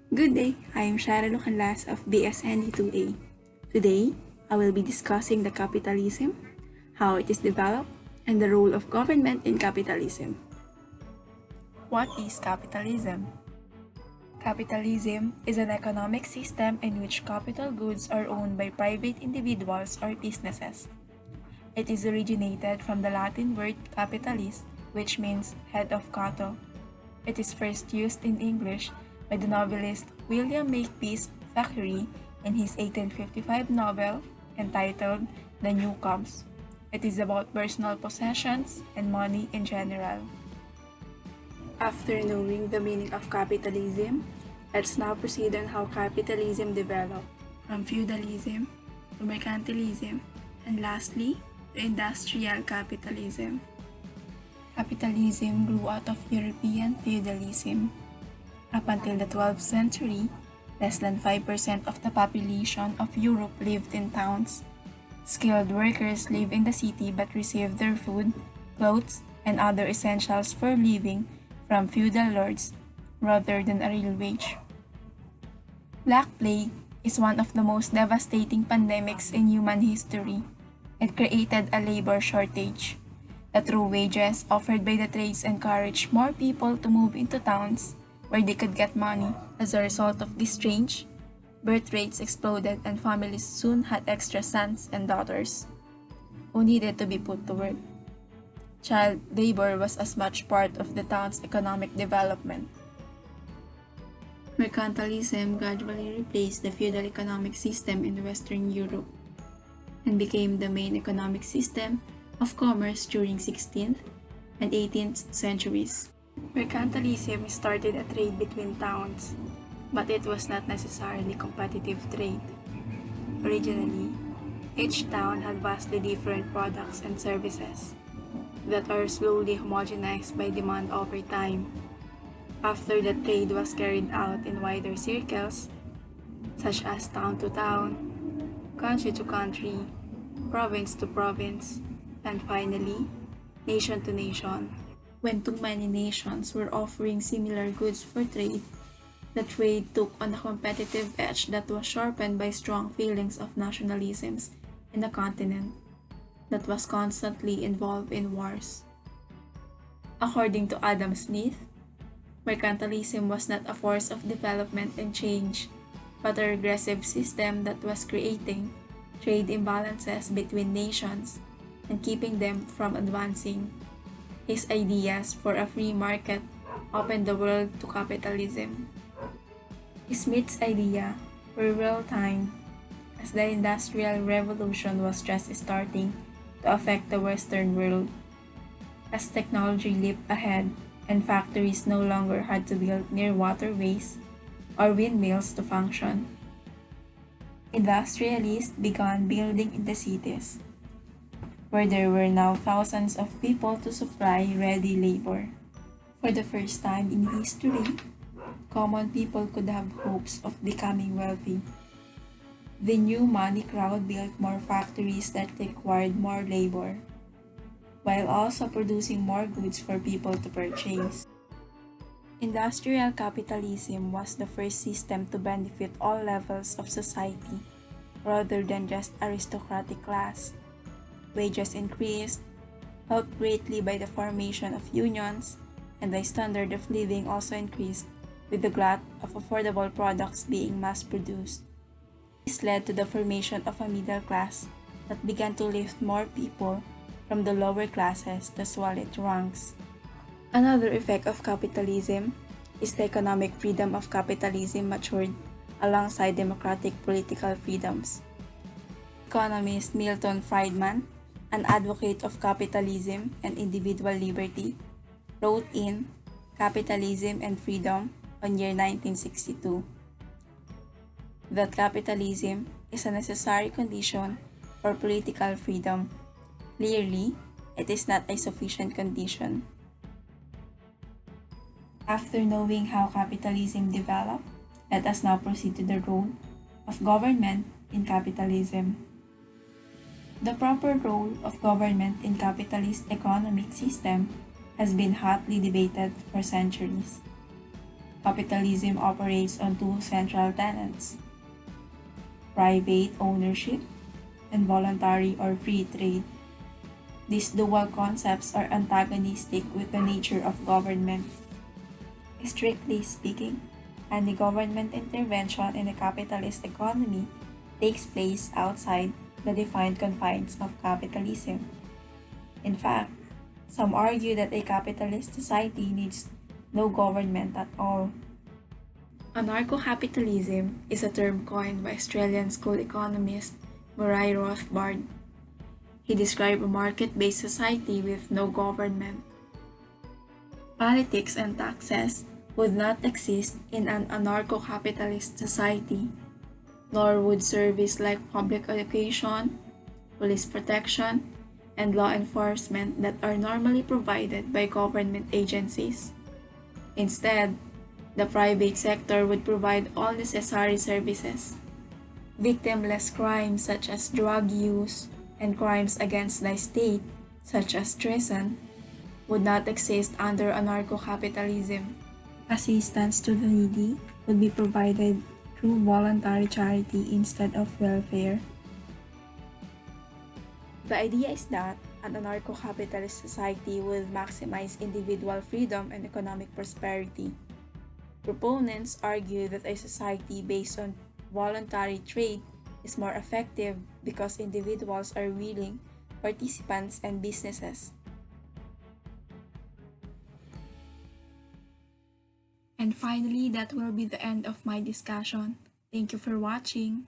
Good day, I am Shaira Lou Canlas of BSND2A. Today, I will be discussing the capitalism, how it is developed, and the role of government in capitalism. What is capitalism? Capitalism is an economic system in which capital goods are owned by private individuals or businesses. It is originated from the Latin word capitalis, which means head of cattle. It is first used in English by the novelist William Makepeace Thackeray in his 1855 novel entitled The Newcomes. It is about personal possessions and money in general. After knowing the meaning of capitalism, let's now proceed on how capitalism developed, from feudalism to mercantilism, and lastly, to industrial capitalism. Capitalism grew out of European feudalism. Up until the 12th century, less than 5% of the population of Europe lived in towns. Skilled workers live in the city but receive their food, clothes, and other essentials for living from feudal lords rather than a real wage. Black Plague is one of the most devastating pandemics in human history. It created a labor shortage. The true wages offered by the trades encouraged more people to move into towns where they could get money. As a result of this change, birth rates exploded and families soon had extra sons and daughters who needed to be put to work. Child labor was as much part of the town's economic development. Mercantilism gradually replaced the feudal economic system in Western Europe and became the main economic system of commerce during 16th and 18th centuries. Mercantilism started a trade between towns, but it was not necessarily competitive trade. Originally, each town had vastly different products and services that are slowly homogenized by demand over time. After the trade was carried out in wider circles, such as town to town, country to country, province to province, and finally, nation to nation. When too many nations were offering similar goods for trade, the trade took on a competitive edge that was sharpened by strong feelings of nationalisms in the continent that was constantly involved in wars. According to Adam Smith, mercantilism was not a force of development and change, but a regressive system that was creating trade imbalances between nations and keeping them from advancing. His ideas for a free market opened the world to capitalism. Smith's ideas were well-timed as the Industrial Revolution was just starting to affect the Western world. As technology leaped ahead and factories no longer had to build near waterways or windmills to function, industrialists began building in the cities, where there were now thousands of people to supply ready labor. For the first time in history, common people could have hopes of becoming wealthy. The new money crowd built more factories that required more labor, while also producing more goods for people to purchase. Industrial capitalism was the first system to benefit all levels of society, rather than just aristocratic class. Wages increased, helped greatly by the formation of unions, and the standard of living also increased with the glut of affordable products being mass-produced. This led to the formation of a middle class that began to lift more people from the lower classes to swell its ranks. Another effect of capitalism is the economic freedom of capitalism matured alongside democratic political freedoms. Economist Milton Friedman, an advocate of capitalism and individual liberty, wrote in Capitalism and Freedom on year 1962 that capitalism is a necessary condition for political freedom. Clearly, it is not a sufficient condition. After knowing how capitalism developed, let us now proceed to the role of government in capitalism. The proper role of government in capitalist economic system has been hotly debated for centuries. Capitalism operates on two central tenets: private ownership and voluntary or free trade. These dual concepts are antagonistic with the nature of government. Strictly speaking, any government intervention in a capitalist economy takes place outside the defined confines of capitalism. In fact, some argue that a capitalist society needs no government at all. Anarcho-capitalism is a term coined by Australian school economist Murray Rothbard. He described a market-based society with no government. Politics and taxes would not exist in an anarcho-capitalist society, nor would services like public education, police protection, and law enforcement that are normally provided by government agencies. Instead, the private sector would provide all necessary services. Victimless crimes such as drug use and crimes against the state, such as treason, would not exist under anarcho-capitalism. Assistance to the needy would be provided through voluntary charity instead of welfare. The idea is that an anarcho-capitalist society will maximize individual freedom and economic prosperity. Proponents argue that a society based on voluntary trade is more effective because individuals are willing participants and businesses. And finally, that will be the end of my discussion. Thank you for watching.